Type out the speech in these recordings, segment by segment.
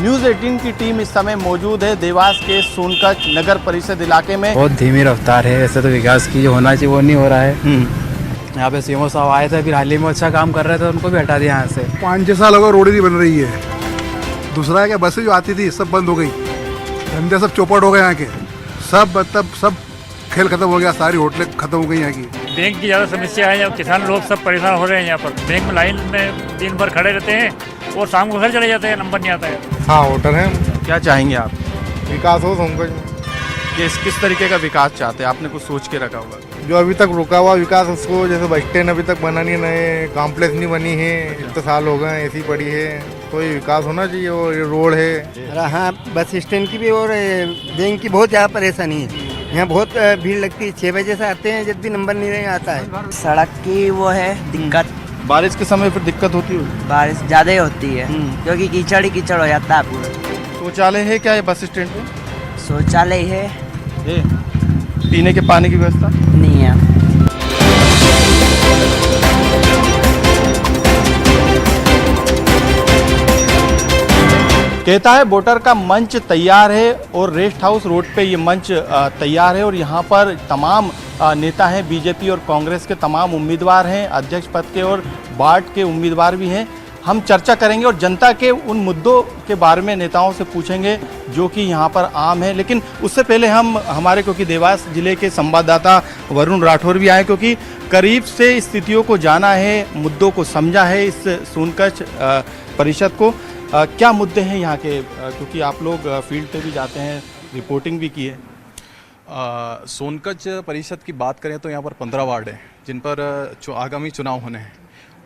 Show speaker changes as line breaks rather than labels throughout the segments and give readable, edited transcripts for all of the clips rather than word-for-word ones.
News 18 की team इस समय मौजूद है देवास के सोनकच नगर परिषद इलाके में।
बहुत धीमी रफ्तार है, ऐसे तो विकास की जो होना चाहिए वो नहीं हो रहा है। यहाँ पे सीएमओ साहब आए थे, फिर हाल ही में अच्छा काम कर रहे थे, उनको भी हटा दिया यहाँ से।
5-6 साल हो गए रोड ही बन रही है। दूसरा है कि बसें जो आती थी सब बंद हो गई, धंधे सब चौपट हो गए यहाँ के, सब मतलब सब खेल खत्म हो गया, सारी होटलें खत्म हो गई यहाँ की।
बैंक की ज़्यादा समस्या है, किसान लोग सब परेशान हो रहे हैं। यहाँ पर बैंक में लाइन में दिन भर खड़े रहते हैं और शाम को घर चले जाते हैं, नंबर नहीं आता है।
हाँ वोटर हैं।
क्या चाहेंगे आप?
विकास हो सोनकच में।
किस तरीके का विकास चाहते हैं? आपने कुछ सोच के रखा होगा।
जो अभी तक रुका हुआ विकास उसको, जैसे बस स्टैंड अभी तक बना नहीं, नए कॉम्प्लेक्स नहीं बनी है, इतने साल हो गए ऐसी पड़ी है, तो ये विकास होना चाहिए। और ये रोड है।
हाँ, बस स्टैंड की भी और बैंक की बहुत ज़्यादा परेशानी है। यहाँ बहुत भीड़ लगती है, 6 बजे से आते हैं जब भी नंबर नहीं आता है।
सड़क की वो है दिक्कत,
बारिश के समय फिर दिक्कत होती है?
बारिश ज़्यादा ही होती है क्योंकि कीचड़ ही कीचड़ हो जाता है पूरा।
शौचालय है क्या ये बस स्टैंड पे?
शौचालय है,
ये पीने के पानी की व्यवस्था
नहीं है।
कहता है वोटर का मंच तैयार है और रेस्ट हाउस रोड पे ये मंच तैयार है और यहाँ पर तमाम नेता हैं, बीजेपी और कांग्रेस के तमाम उम्मीदवार हैं, अध्यक्ष पद के और वार्ड के उम्मीदवार भी हैं। हम चर्चा करेंगे और जनता के उन मुद्दों के बारे में नेताओं से पूछेंगे जो कि यहाँ पर आम है। लेकिन उससे पहले हम हमारे क्योंकि देवास जिले के संवाददाता वरुण राठौर भी आए, क्योंकि करीब से स्थितियों को जाना है, मुद्दों को समझा है इस सोनकच परिषद को। क्या मुद्दे हैं यहाँ के, क्योंकि आप लोग फील्ड पे भी जाते हैं, रिपोर्टिंग भी की है।
सोनकच परिषद की बात करें तो यहाँ पर 15 वार्ड हैं जिन पर आगामी चुनाव होने हैं।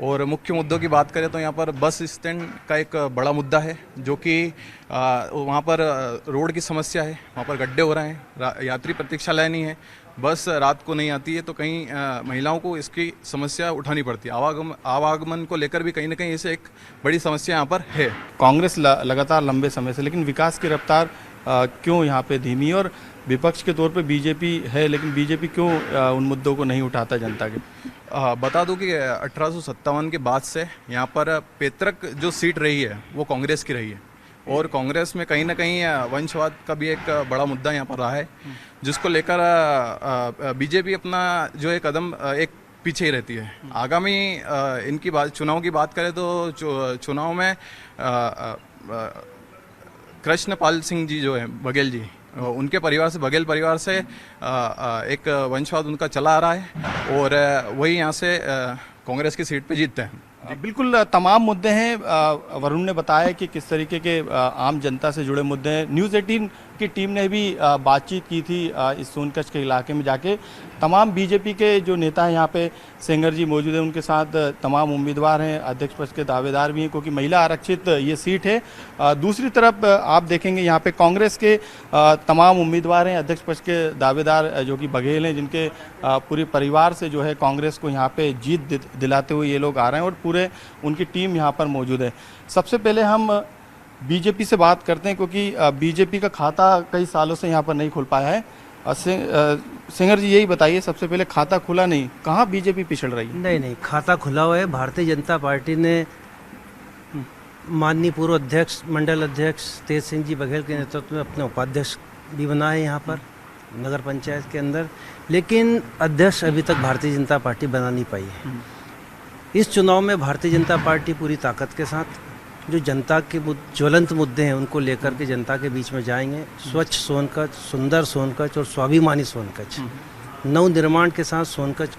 और मुख्य मुद्दों की बात करें तो यहाँ पर बस स्टैंड का एक बड़ा मुद्दा है, जो कि वहाँ पर रोड की समस्या है, वहाँ पर गड्ढे हो रहे हैं, यात्री प्रतीक्षालय नहीं है, बस रात को नहीं आती है, तो कहीं महिलाओं को इसकी समस्या उठानी पड़ती है। आवागमन को लेकर भी कहीं ना कहीं ऐसे एक बड़ी समस्या यहाँ पर है।
कांग्रेस लगातार लंबे समय से, लेकिन विकास की रफ्तार क्यों यहाँ पे धीमी, और विपक्ष के तौर पे बीजेपी है, लेकिन बीजेपी क्यों उन मुद्दों को नहीं उठाता जनता के?
बता दूं कि 1857 के बाद से यहाँ पर पैतृक जो सीट रही है वो कांग्रेस की रही है, और कांग्रेस में कहीं ना कहीं वंशवाद का भी एक बड़ा मुद्दा यहाँ पर रहा है, जिसको लेकर बीजेपी अपना जो एक कदम एक पीछे ही रहती है। आगामी इनकी बात, चुनाव की बात करें तो चुनाव में कृष्णपाल सिंह जी जो है बघेल जी, उनके परिवार से, बघेल परिवार से एक वंशवाद उनका चला आ रहा है, और वही यहाँ से कांग्रेस की सीट पे जीतते हैं।
बिल्कुल तमाम मुद्दे हैं। वरुण ने बताया कि किस तरीके के आम जनता से जुड़े मुद्दे हैं। न्यूज़ 18 की टीम ने भी बातचीत की थी इस सोनकच के इलाके में जाके। तमाम बीजेपी के जो नेता हैं यहाँ पे, सेंगर जी मौजूद हैं, उनके साथ तमाम उम्मीदवार हैं, अध्यक्ष पद के दावेदार भी हैं, क्योंकि महिला आरक्षित ये सीट है। दूसरी तरफ आप देखेंगे यहाँ पे कांग्रेस के तमाम उम्मीदवार हैं, अध्यक्ष पद के दावेदार जो कि बघेल हैं, जिनके पूरे परिवार से जो है कांग्रेस को यहाँ पे जीत दिलाते हुए ये लोग आ रहे हैं, और पूरे उनकी टीम यहाँ पर मौजूद है। सबसे पहले हम बीजेपी से बात करते हैं, क्योंकि बीजेपी का खाता कई सालों से यहाँ पर नहीं खुल पाया है। सिंगर जी यही बताइए, सबसे पहले खाता खुला नहीं, कहाँ बीजेपी पिछड़ रही है?
नहीं, खाता खुला हुआ है। भारतीय जनता पार्टी ने माननीय पूर्व अध्यक्ष, मंडल अध्यक्ष तेज सिंह जी बघेल के नेतृत्व में अपने उपाध्यक्ष भी बनाए यहाँ पर नगर पंचायत के अंदर, लेकिन अध्यक्ष अभी तक भारतीय जनता पार्टी बना नहीं पाई है। इस चुनाव में भारतीय जनता पार्टी पूरी ताकत के साथ जो जनता के ज्वलंत मुद्दे हैं उनको लेकर के जनता के बीच में जाएंगे। स्वच्छ सोनकच, सुंदर सोनकच और स्वाभिमानी सोनकच, नव निर्माण के साथ सोनकच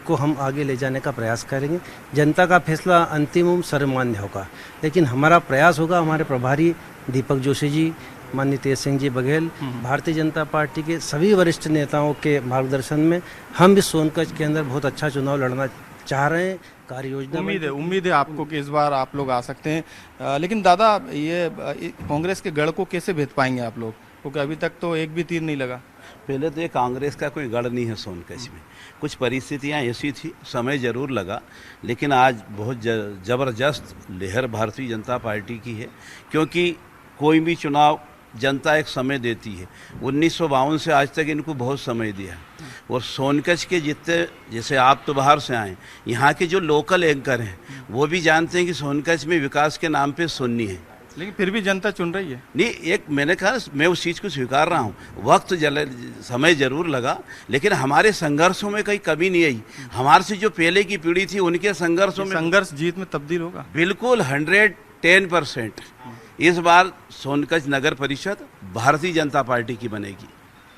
को हम आगे ले जाने का प्रयास करेंगे। जनता का फैसला अंतिम सर्वमान्य होगा, लेकिन हमारा प्रयास होगा, हमारे प्रभारी दीपक जोशी जी, माननीय तेज सिंह जी बघेल, भारतीय जनता पार्टी के सभी वरिष्ठ नेताओं के मार्गदर्शन में हम इस सोनकच के अंदर बहुत अच्छा चुनाव लड़ना चाह रहे हैं। कार्य योजना
उम्मीद है आपको कि इस बार आप लोग आ सकते हैं। लेकिन दादा, ये कांग्रेस के गढ़ को कैसे भेद पाएंगे आप लोग, क्योंकि अभी तक तो एक भी तीर नहीं लगा?
पहले तो ये कांग्रेस का कोई गढ़ नहीं है सोनकच में। कुछ परिस्थितियां ऐसी थी, समय ज़रूर लगा, लेकिन आज बहुत ज़बरदस्त लहर भारतीय जनता पार्टी की है, क्योंकि कोई भी चुनाव जनता एक समय देती है। 1952 से आज तक इनको बहुत समय दिया, और सोनकच के जितने, जैसे आप तो बाहर से आए, यहाँ के जो लोकल एंकर हैं वो भी जानते हैं कि सोनकच में विकास के नाम पे सुन्नी है,
लेकिन फिर भी जनता चुन रही है।
नहीं, एक मैंने कहा मैं उस चीज़ को स्वीकार रहा हूँ, वक्त समय जरूर लगा, लेकिन हमारे संघर्षों में कहीं कमी नहीं आई। हमारे से जो पहले की पीढ़ी थी उनके संघर्षों में
संघर्ष जीत में तब्दील होगा।
बिल्कुल 110%। इस बार सोनकच्छ नगर परिषद भारतीय जनता पार्टी की बनेगी।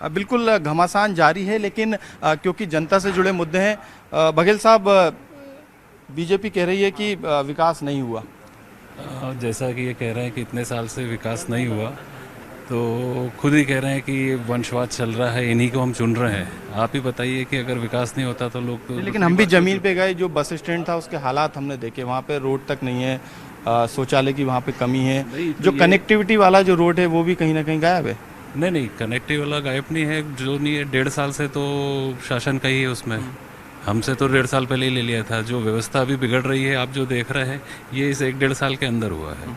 बिल्कुल घमासान जारी है, लेकिन क्योंकि जनता से जुड़े मुद्दे हैं, बघेल साहब, बीजेपी कह रही है कि विकास नहीं हुआ।
जैसा कि ये कह रहे हैं कि इतने साल से विकास नहीं हुआ, तो खुद ही कह रहे हैं कि ये वंशवाद चल रहा है, इन्हीं को हम चुन रहे हैं। आप ही बताइए कि अगर विकास नहीं होता तो लोग
लेकिन हम भी जमीन पे गए, जो बस स्टैंड था उसके हालात हमने देखे, वहाँ पे रोड तक नहीं है, शौचालय की वहाँ पे कमी है, जो कनेक्टिविटी वाला जो रोड है वो भी कहीं ना कहीं गायब है।
नहीं, कनेक्टिव वाला गायब नहीं है, जो नहीं है 1.5 साल से तो शासन का ही है उसमें। हमसे तो 1.5 साल पहले ही ले लिया था। जो व्यवस्था अभी बिगड़ रही है, आप जो देख रहे हैं, ये इस 1-1.5 साल के अंदर हुआ है।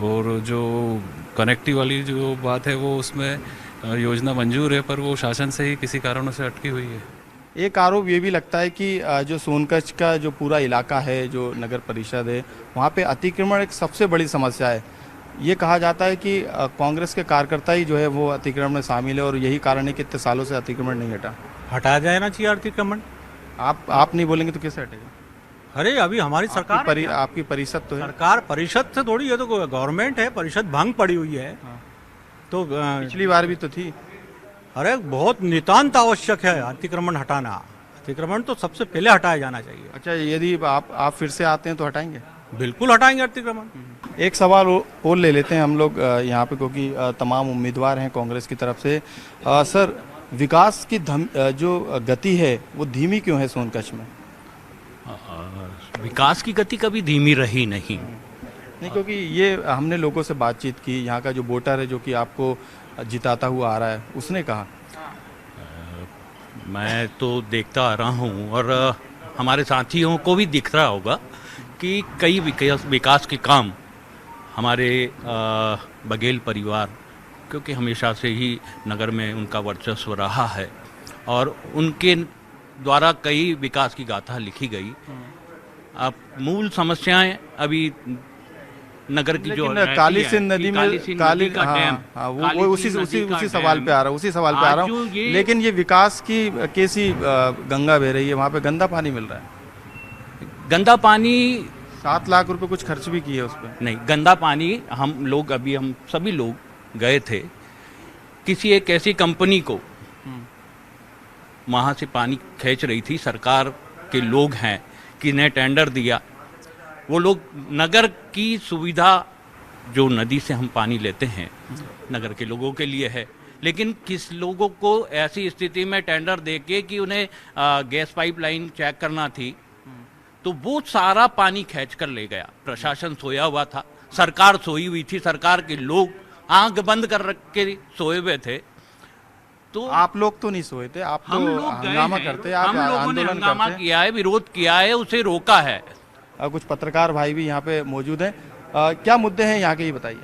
और जो कनेक्टिव वाली जो बात है वो उसमें योजना मंजूर है, पर वो शासन से ही किसी कारणों से अटकी हुई है।
एक आरोप ये भी लगता है कि जो सोनकच्छ का जो पूरा इलाका है, जो नगर परिषद है, वहाँ पे अतिक्रमण एक सबसे बड़ी समस्या है। ये कहा जाता है कि कांग्रेस के कार्यकर्ता ही जो है वो अतिक्रमण में शामिल है और यही कारण है कि इतने सालों से अतिक्रमण नहीं
हटाया जाना चाहिए अतिक्रमण।
आप नहीं बोलेंगे तो कैसे हटेगा?
अरे अभी हमारी सरकार
आपकी परिषद तो है।
सरकार परिषद से थोड़ी, ये तो गवर्नमेंट है, परिषद भंग पड़ी हुई है। तो
पिछली बार भी तो थी।
अरे बहुत नितांत आवश्यक है अतिक्रमण हटाना। अतिक्रमण तो सबसे पहले हटाया जाना चाहिए।
अच्छा, यदि आप फिर से आते हैं तो हटाएंगे?
बिल्कुल हटाएंगे अतिक्रमण।
एक सवाल और ले लेते हैं हम लोग यहाँ पे, क्योंकि तमाम उम्मीदवार हैं कांग्रेस की तरफ से। सर, विकास की जो गति है वो धीमी क्यों है सोनकच्छ में?
विकास की गति कभी धीमी रही नहीं।
क्योंकि ये हमने लोगों से बातचीत की, यहाँ का जो वोटर है जो कि आपको जिताता हुआ आ रहा है, उसने कहा।
मैं तो देखता आ रहा हूँ और हमारे साथियों को भी दिख रहा होगा कि कई विकास के काम हमारे बघेल परिवार, क्योंकि हमेशा से ही नगर में उनका वर्चस्व रहा है और उनके द्वारा कई विकास की गाथा लिखी गई। अब मूल समस्याएं अभी नगर की जो
काली सिंध नदी में काली का वो उसी सवाल पे आ रहा हूँ। लेकिन ये विकास की कैसी गंगा बह रही है, वहाँ पे गंदा पानी मिल रहा है।
गंदा पानी
7 लाख रुपए कुछ खर्च भी किए उस पर।
नहीं, गंदा पानी हम सभी लोग गए थे, किसी एक ऐसी कंपनी को वहाँ से पानी खींच रही थी, सरकार के लोग हैं, किन्हें टेंडर दिया। वो लोग नगर की सुविधा, जो नदी से हम पानी लेते हैं, नगर के लोगों के लिए है, लेकिन किस लोगों को ऐसी स्थिति में टेंडर देके कि उन्हें गैस पाइपलाइन चेक करना थी, तो वो सारा पानी खींच कर ले गया। प्रशासन सोया हुआ था, सरकार सोई हुई थी, सरकार के लोग आंख बंद कर रख के सोए हुए थे। तो
आप लोग तो नहीं सोए थे, आप तो हंगामा करते,
हम लोगों ने हंगामा किया है, विरोध किया है, उसे रोका है।
कुछ पत्रकार भाई भी यहाँ पे मौजूद हैं। क्या मुद्दे हैं यहाँ के, ये बताइए।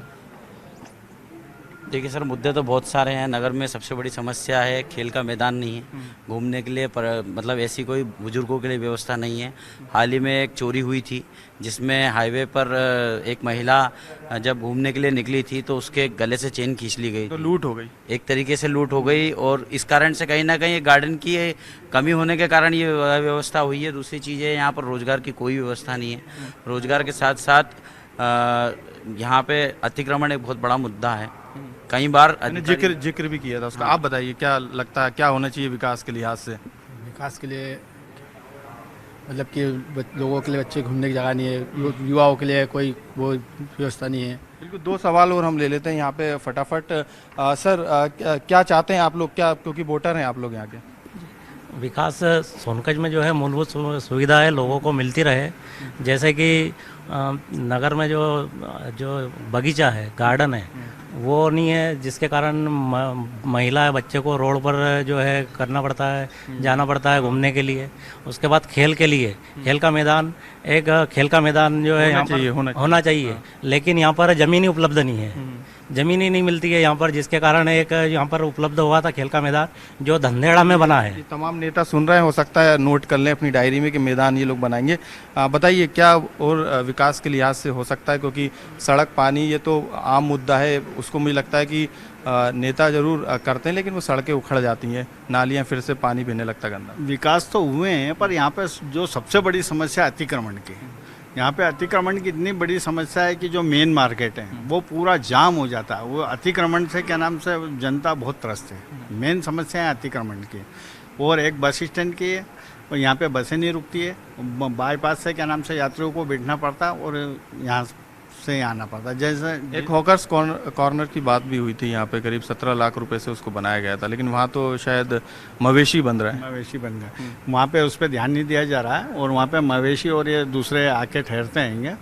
देखिए सर, मुद्दे तो बहुत सारे हैं। नगर में सबसे बड़ी समस्या है खेल का मैदान नहीं है, घूमने के लिए मतलब ऐसी कोई बुजुर्गों के लिए व्यवस्था नहीं है। हाल ही में एक चोरी हुई थी जिसमें हाईवे पर एक महिला जब घूमने के लिए निकली थी तो उसके गले से चेन खींच ली गई,
तो लूट हो गई,
एक तरीके से लूट हो गई। और इस कारण से कहीं ना कहीं गार्डन की कमी होने के कारण ये व्यवस्था हुई है। दूसरी चीज़ है, यहाँ पर रोजगार की कोई व्यवस्था नहीं है। रोजगार के साथ साथ यहाँ पे अतिक्रमण एक बहुत बड़ा मुद्दा है। कई बार
जिक्र भी किया था उसका। आप बताइए, क्या लगता है क्या होना चाहिए विकास के लिहाज से?
विकास के लिए मतलब कि लोगों के लिए अच्छे घूमने की जगह नहीं है, युवाओं के लिए कोई वो व्यवस्था नहीं है।
बिल्कुल, 2 सवाल और हम ले लेते हैं यहाँ पे फटाफट। सर, क्या चाहते हैं आप लोग, क्या, क्योंकि वोटर हैं आप लोग यहाँ के?
विकास सोनकच्छ में जो है मूलभूत सुविधाएं लोगों को मिलती रहे, जैसे कि नगर में जो बगीचा है, गार्डन है, वो नहीं है, जिसके कारण महिला बच्चे को रोड पर जो है करना पड़ता है, जाना पड़ता है घूमने के लिए। उसके बाद खेल के लिए खेल का मैदान जो है यहाँ पर होना चाहिए, लेकिन यहाँ पर ज़मीन ही उपलब्ध नहीं है, ज़मीन ही नहीं मिलती है यहाँ पर, जिसके कारण एक यहाँ पर उपलब्ध हुआ था खेल का मैदान जो धंधेड़ा में बना है।
तमाम नेता सुन रहे हैं, हो सकता है नोट कर लें अपनी डायरी में कि मैदान ये लोग बनाएंगे। बताइए, क्या और विकास के लिहाज से हो सकता है, क्योंकि सड़क पानी ये तो आम मुद्दा है, उसको मुझे लगता है कि नेता जरूर करते हैं, लेकिन वो सड़कें उखड़ जाती हैं, नालियाँ फिर से पानी बहने लगता गंदा।
विकास तो हुए हैं, पर यहाँ पे जो सबसे बड़ी समस्या अतिक्रमण की है। यहाँ पे अतिक्रमण की इतनी बड़ी समस्या है कि जो मेन मार्केट है वो पूरा जाम हो जाता है। वो अतिक्रमण से क्या नाम से जनता बहुत त्रस्त है। मेन समस्या है अतिक्रमण की। और एक बस स्टैंड की है, और यहाँ पे बसें नहीं रुकती है। बाईपास से क्या नाम से यात्रियों को बैठना पड़ता और यहाँ से आना पड़ता। जैसे
एक हॉकर्स कॉर्नर की बात भी हुई थी यहाँ पे, करीब 17 लाख रुपए से उसको बनाया गया था, लेकिन वहाँ तो शायद मवेशी बन रहा है।
मवेशी बन गए, वहाँ पे उस पर ध्यान नहीं दिया जा रहा है, और वहाँ पे मवेशी और ये दूसरे आके ठहरते हैं,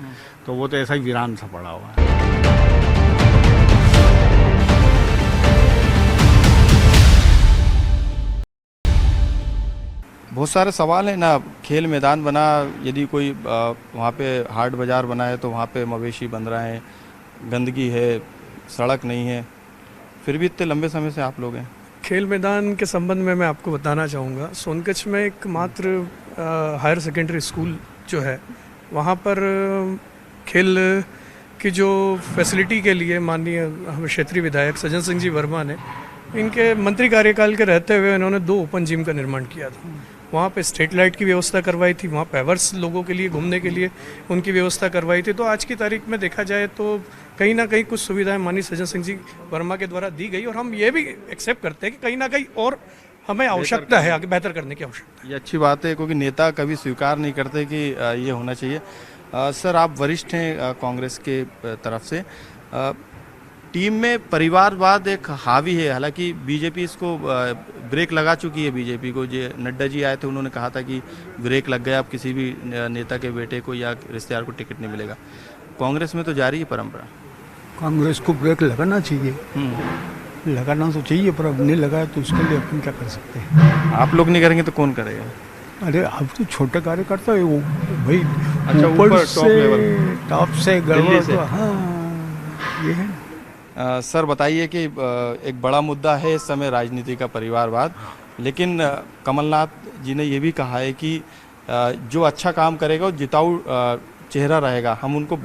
तो वो तो ऐसा ही वीरान सा पड़ा हुआ है।
बहुत सारे सवाल हैं ना, खेल मैदान बना, यदि कोई वहाँ पे हाट बाज़ार बना है तो वहाँ पे मवेशी बन रहे हैं, गंदगी है, सड़क नहीं है, फिर भी इतने लंबे समय से आप लोग हैं।
खेल मैदान के संबंध में मैं आपको बताना चाहूँगा, सोनकच्छ में एक मात्र हायर सेकेंडरी स्कूल जो है, वहाँ पर खेल की जो फैसिलिटी के लिए माननीय क्षेत्रीय विधायक सज्जन सिंह जी वर्मा ने इनके मंत्री कार्यकाल के रहते हुए इन्होंने 2 ओपन जिम का निर्माण किया था। वहाँ पे स्ट्रीट लाइट की व्यवस्था करवाई थी, वहाँ पेवर्स लोगों के लिए घूमने के लिए उनकी व्यवस्था करवाई थी। तो आज की तारीख में देखा जाए तो कहीं ना कहीं कुछ सुविधाएं माननीय सज्जन सिंह जी वर्मा के द्वारा दी गई, और हम ये भी एक्सेप्ट करते हैं कि कहीं ना कहीं और हमें आवश्यकता है, आगे बेहतर करने की आवश्यकता है।
ये अच्छी बात है, क्योंकि नेता कभी स्वीकार नहीं करते कि ये होना चाहिए। सर, आप वरिष्ठ हैं कांग्रेस के तरफ से, टीम में परिवारवाद एक हावी है, हालांकि बीजेपी इसको ब्रेक लगा चुकी है। बीजेपी को जो नड्डा जी आए थे उन्होंने कहा था कि ब्रेक लग गया, अब किसी भी नेता के बेटे को या रिश्तेदार को टिकट नहीं मिलेगा। कांग्रेस में तो जारी है परंपरा।
कांग्रेस को ब्रेक लगाना चाहिए, लगाना तो चाहिए, पर अब नहीं लगाया तो उसके लिए अपन क्या कर सकते हैं।
आप लोग नहीं करेंगे तो कौन करेगा?
अरे अब तो छोटे कार्यकर्ता है वो भाई,
अच्छा,
ऊपर से टॉप से गड़बड़ तो हाँ ये है।
सर बताइए कि एक बड़ा मुद्दा है इस समय राजनीति का परिवारवाद, लेकिन कमलनाथ जी ने ये भी कहा है कि जो अच्छा काम करेगा वो जिताऊ चेहरा रहेगा, हम उनको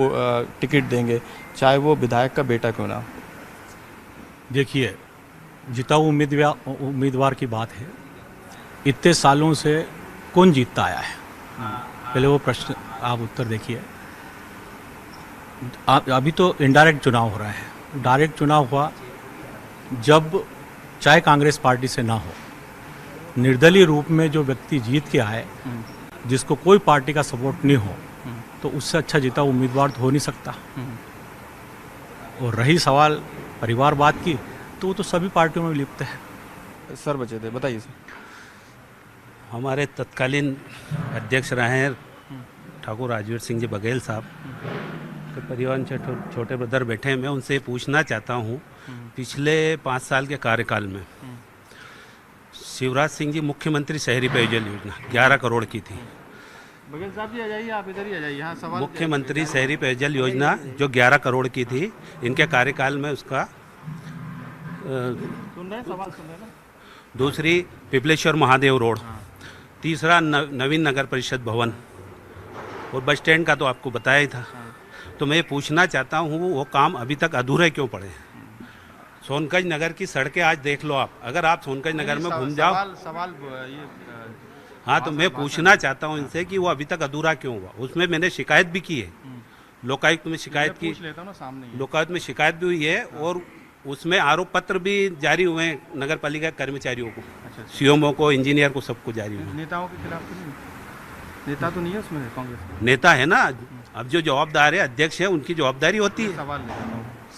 टिकट देंगे, चाहे वो विधायक का बेटा क्यों ना।
देखिए, जिताऊ उम्मीदवार की बात है, इतने सालों से कौन जीतता आया है? पहले वो प्रश्न आप उत्तर देखिए। अभी तो इनडायरेक्ट चुनाव हो रहा है। डायरेक्ट चुनाव हुआ जब चाहे कांग्रेस पार्टी से ना हो, निर्दलीय रूप में जो व्यक्ति जीत के आए, जिसको कोई पार्टी का सपोर्ट नहीं हो, तो उससे अच्छा जीता उम्मीदवार तो हो नहीं सकता। और रही सवाल परिवारवाद की, तो वो तो सभी पार्टियों में लिप्त है।
सर बचे थे, बताइए सर।
हमारे तत्कालीन अध्यक्ष रहे हैं ठाकुर राजवीर सिंह जी बघेल साहब के परिवार में छोटे ब्रदर बैठे हैं। मैं उनसे पूछना चाहता हूँ, पिछले 5 साल के कार्यकाल में शिवराज सिंह जी मुख्यमंत्री शहरी पेयजल योजना 11 करोड़ की थी।
बघेल साहब जी आ जाइए, आप इधर ही आ जाइए, यहाँ सवाल।
मुख्यमंत्री शहरी पेयजल योजना जो 11 करोड़ की थी, इनके कार्यकाल में उसका
सुन रहे हैं, सवाल सुन रहे हैं ना।
दूसरी पिपलेश्वर महादेव रोड, तीसरा नवीन नगर परिषद भवन, और बस स्टैंड का तो आपको बताया ही था। तो मैं पूछना चाहता हूँ, वो काम अभी तक अधूरे क्यों पड़े हैं? सोनकच्छ नगर की सड़कें आज देख लो आप, अगर आप सोनकच्छ नगर में घूम जाओ।
सवाल ये
हाँ, तो मैं पूछना चाहता हूँ इनसे कि वो अभी तक अधूरा क्यों हुआ। उसमें मैंने शिकायत भी की है, लोकायुक्त में शिकायत की, लोकायुक्त में शिकायत भी हुई है, और उसमें आरोप पत्र भी जारी हुए हैं नगर पालिका कर्मचारियों को, सीएमओ को, इंजीनियर को, सबको जारी हुए।
नेताओं के खिलाफ तो नहीं? नेता तो नहीं है उसमें कांग्रेस?
नेता है ना, अब जो जवाबदार है, अध्यक्ष है, उनकी जवाबदारी होती है।
सवाल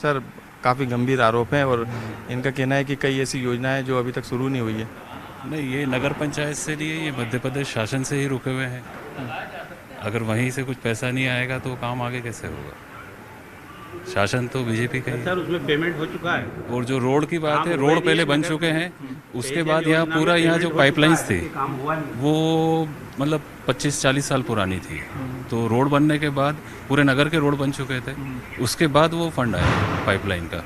सर, काफ़ी गंभीर आरोप हैं, और इनका कहना है कि कई ऐसी योजनाएं जो अभी तक शुरू नहीं हुई है।
नहीं, ये नगर पंचायत से लिए, ये मध्य प्रदेश शासन से ही रुके हुए हैं। अगर वहीं से कुछ पैसा नहीं आएगा तो काम आगे कैसे होगा? शासन तो बीजेपी का ही।
सर, उसमें पेमेंट हो चुका है।
और जो रोड की बात है, रोड पहले बन चुके हैं, उसके बाद यहाँ पूरा यहाँ जो पाइपलाइंस थी वो मतलब 25-40 साल पुरानी थी, तो रोड बनने के बाद पूरे नगर के रोड बन चुके थे, उसके बाद वो फंड आया पाइपलाइन का,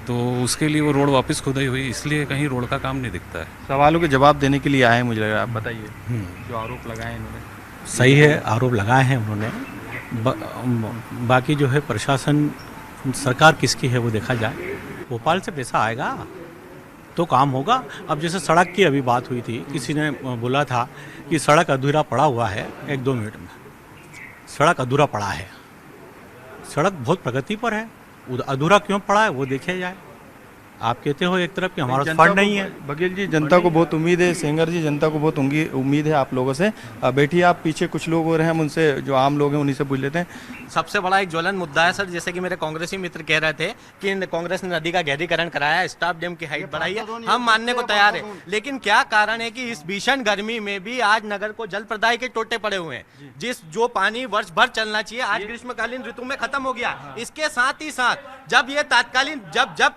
तो उसके लिए वो रोड वापस खुदाई हुई, इसलिए कहीं रोड का काम नहीं दिखता है।
सवालों के जवाब देने के लिए आए हैं, मुझे लग रहा है। आप बताइए जो आरोप लगाए इन्होंने।
सही है, आरोप लगाए हैं उन्होंने, बाकी जो है प्रशासन, सरकार किसकी है वो देखा जाए। भोपाल से पैसा आएगा तो काम होगा। अब जैसे सड़क की अभी बात हुई थी, किसी ने बोला था कि सड़क अधूरा पड़ा हुआ है। 1-2 मिनट में सड़क अधूरा पड़ा है। सड़क बहुत प्रगति पर है, अधूरा क्यों पड़ा है वो देखा जाए। आप कहते हो एक तरफ कि हमारा फंड नहीं है।
बघेल जी, जनता को बहुत उम्मीद है। सेंगर जी, जनता को बहुत उम्मीद है आप लोगों से। बैठिए आप, पीछे कुछ लोग और हैं, हम उनसे, जो आम लोग हैं उन्हीं से पूछ लेते हैं।
सबसे बड़ा एक ज्वलन मुद्दा है सर, जैसे कि मेरे कांग्रेसी मित्र कह रहे थे कि कांग्रेस ने नदी का गहरीकरण कराया, स्टाफ डैम की हाइट बढ़ाई है, हम मानने को तैयार है। लेकिन क्या कारण है कि इस भीषण गर्मी में भी आज नगर को जल प्रदाय के टोटे पड़े हुए हैं। जो पानी वर्ष भर चलना चाहिए आज ग्रीष्मकालीन ऋतु में खत्म हो गया। इसके साथ ही साथ जब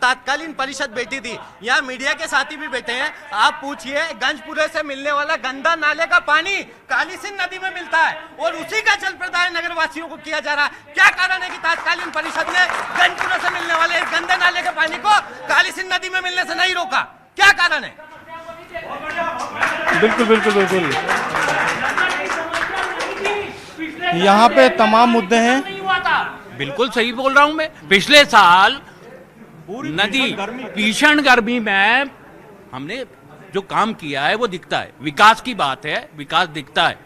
तात्कालीन परिषद बैठी थी, यहाँ मीडिया के साथी भी बैठे हैं, आप पूछिए गंजपुरे से मिलने वाला गंदा नाले का पानी काली सिंध नदी में मिलता है और उसी का जल प्रदाय नगर वासियों को किया जा रहा है। क्या कारण है कि तात्कालीन परिषद ने गंजपुरे से मिलने वाले इस गंदे नाले के पानी को काली सिंध नदी में मिलने से नहीं रोका? क्या कारण है?
बिल्कुल बिल्कुल बिल्कुल, यहाँ पे तमाम मुद्दे हैं।
बिल्कुल सही बोल रहा हूं मैं। पिछले साल नदी भीषण गर्मी में हमने जो काम किया है वो दिखता है। विकास की बात है, विकास दिखता है।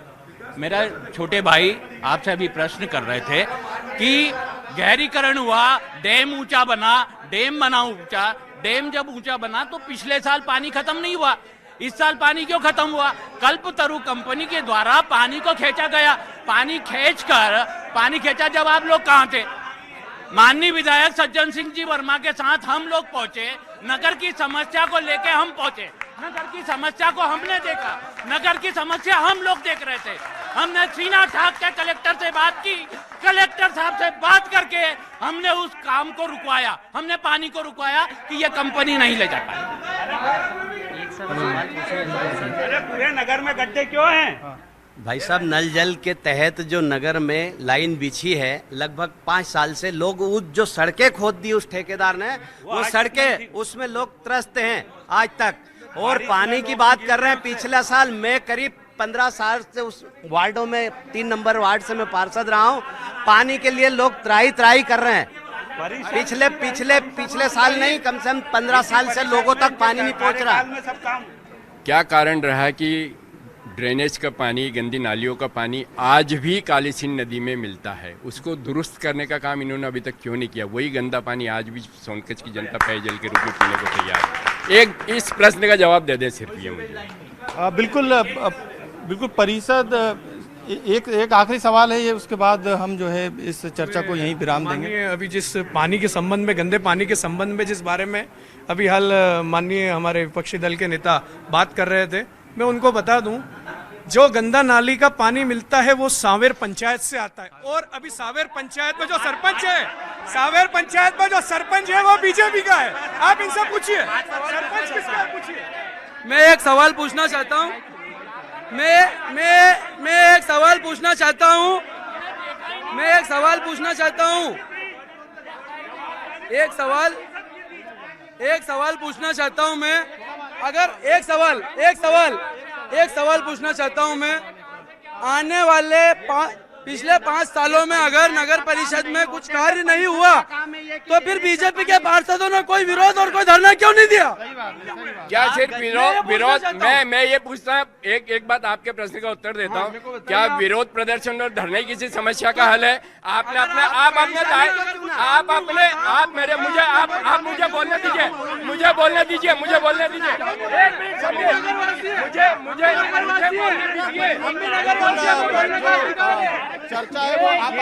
मेरा छोटे भाई आपसे अभी प्रश्न कर रहे थे कि गहरीकरण हुआ, डैम ऊंचा बना, डैम बना ऊंचा, डैम जब ऊंचा बना तो पिछले साल पानी खत्म नहीं हुआ। इस साल पानी क्यों खत्म हुआ? कल्पतरु कंपनी के द्वारा पानी को खींचा गया। पानी खींचा जब आप लोग कहाँ थे? माननीय विधायक सज्जन सिंह जी वर्मा के साथ हम लोग पहुंचे, नगर की समस्या को लेके हम पहुंचे, नगर की समस्या को हमने देखा, नगर की समस्या हम लोग देख रहे थे। हमने सीना ठाक के कलेक्टर से बात की, कलेक्टर साहब से बात करके हमने उस काम को रुकवाया, हमने पानी को रुकवाया कि ये कंपनी नहीं ले जा पाई।
अरे पूरे नगर में गड्ढे क्यों हैं?
भाई साहब, नल जल के तहत जो नगर में लाइन बिछी है, लगभग 5 साल से लोग जो सड़कें खोद दी उस ठेकेदार ने, वो सड़कें उसमें लोग त्रस्त हैं आज तक। और पानी की बात कर रहे हैं, पिछला साल मैं करीब 15 साल से उस वार्डों में 3 नंबर वार्ड से मैं पार्षद रहा हूँ। पानी के लिए लोग त्राही कर रहे हैं। पिछले साल नहीं, कम से कम 15 साल से लोगों तक पानी नहीं पहुँच रहा।
क्या कारण रहा कि ड्रेनेज का पानी, गंदी नालियों का पानी आज भी काली सिंध नदी में मिलता है? उसको दुरुस्त करने का काम इन्होंने अभी तक क्यों नहीं किया? वही गंदा पानी आज भी सोनकच्छ की जनता पेयजल के रूप में पीने को तैयार है। एक इस प्रश्न का जवाब दे दें सिर्फ ये मुझे।
बिल्कुल परिषद, एक आखिरी सवाल है ये, उसके बाद हम जो है इस चर्चा को यहीं विराम देंगे।
अभी जिस पानी के संबंध में, गंदे पानी के संबंध में जिस बारे में अभी हाल माननीय हमारे विपक्षी दल के नेता बात कर रहे थे, मैं उनको बता दूं, जो गंदा नाली का पानी मिलता है वो सांवेर पंचायत से आता है। और अभी सांवेर पंचायत में जो सरपंच है, सांवेर पंचायत में जो सरपंच है वो बीजेपी का है। आप इनसे पूछिए सरपंच किसका है, पूछिए।
मैं एक सवाल पूछना चाहता हूँ, मैं एक सवाल पूछना चाहता हूँ, एक सवाल पूछना चाहता हूँ मैं। अगर एक सवाल पूछना चाहता हूँ मैं, आने वाले पिछले 5 सालों में अगर नगर परिषद में कुछ कार्य नहीं हुआ तो फिर बीजेपी के पार्षदों ने कोई विरोध और कोई धरना क्यों नहीं दिया?
क्या सिर्फ विरोध? मैं ये पूछता हूँ, एक बात आपके प्रश्न का उत्तर देता हूँ। क्या विरोध प्रदर्शन और धरने किसी समस्या का हल है? आप मुझे बोलने दीजिए।
चर्चा है वो आप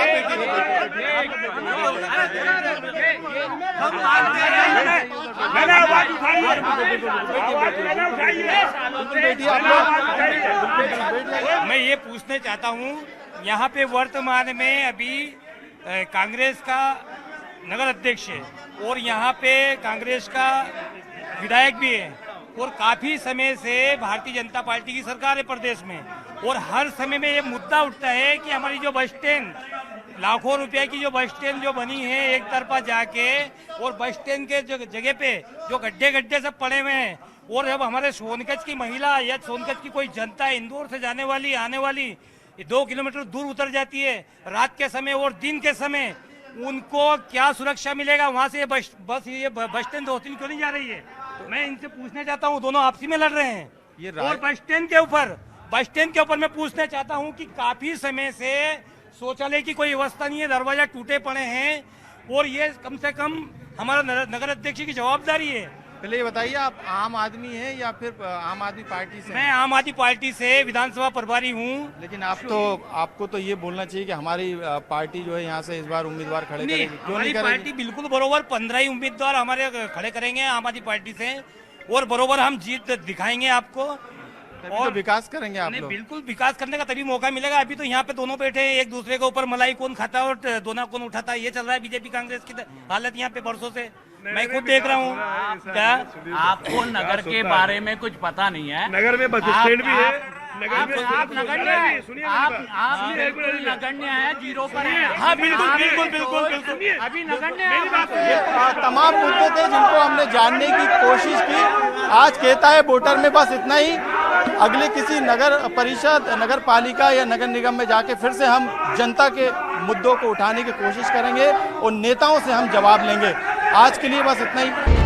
मैं ये पूछना चाहता हूँ, यहाँ पे वर्तमान में अभी कांग्रेस का नगर अध्यक्ष है और यहाँ पे कांग्रेस का विधायक भी है और काफी समय से भारतीय जनता पार्टी की सरकार है प्रदेश में। और हर समय में ये मुद्दा उठता है कि हमारी जो बस स्टैंड, लाखों रुपए की जो बस स्टैंड जो बनी है एक तरफा जाके, और बस स्टैंड के जगह पे जो गड्ढे सब पड़े हुए हैं, और जब हमारे सोनकच्छ की महिला या सोनकच्छ की कोई जनता इंदौर से जाने वाली आने वाली ये 2 किलोमीटर दूर उतर जाती है रात के समय और दिन के समय, उनको क्या सुरक्षा मिलेगा? वहां से ये बस स्टैंड 2-3 क्यों नहीं जा रही है? मैं इनसे पूछना चाहता हूँ, दोनों आपसी में लड़ रहे हैं। और बस स्टैंड के ऊपर मैं पूछना चाहता हूँ कि काफी समय से शौचालय की कोई व्यवस्था नहीं है, दरवाजा टूटे पड़े हैं, और ये कम से कम हमारा नगर अध्यक्ष की जवाबदारी है।
पहले ये बताइए, आप आम आदमी हैं या फिर आम आदमी पार्टी से?
मैं आम आदमी पार्टी से विधानसभा प्रभारी हूँ।
लेकिन आपको तो ये बोलना चाहिए कि हमारी पार्टी जो है यहाँ से इस बार उम्मीदवार खड़े करेगी। क्यों नहीं करेगी?
पार्टी बिल्कुल बरोबर 15 ही उम्मीदवार हमारे खड़े करेंगे आम आदमी पार्टी से, और बरोबर हम जीत दिखाएंगे आपको,
और तो विकास करेंगे आप लोग।
बिल्कुल विकास करने का तभी मौका मिलेगा। अभी तो यहाँ पे दोनों बैठे हैं, एक दूसरे के ऊपर मलाई कौन खाता है और दोना कौन उठाता है, ये चल रहा है बीजेपी कांग्रेस की हालत यहाँ पे बरसों से मैं खुद देख रहा हूँ। क्या
आपको नगर के बारे में कुछ पता नहीं है?
नगर में बस स्टैंड भी है,
आप नगण्य है, आप बिल्कुल नगण्य है, जीरो पर है।
हाँ बिल्कुल
अभी नगण्य है।
तमाम मुद्दे थे जिनको हमने जानने की कोशिश की। आज कहता है वोटर में बस इतना ही। अगले किसी नगर परिषद, नगर पालिका या नगर निगम में जाके फिर से हम जनता के मुद्दों को उठाने की कोशिश करेंगे और नेताओं से हम जवाब लेंगे। आज के लिए बस इतना ही।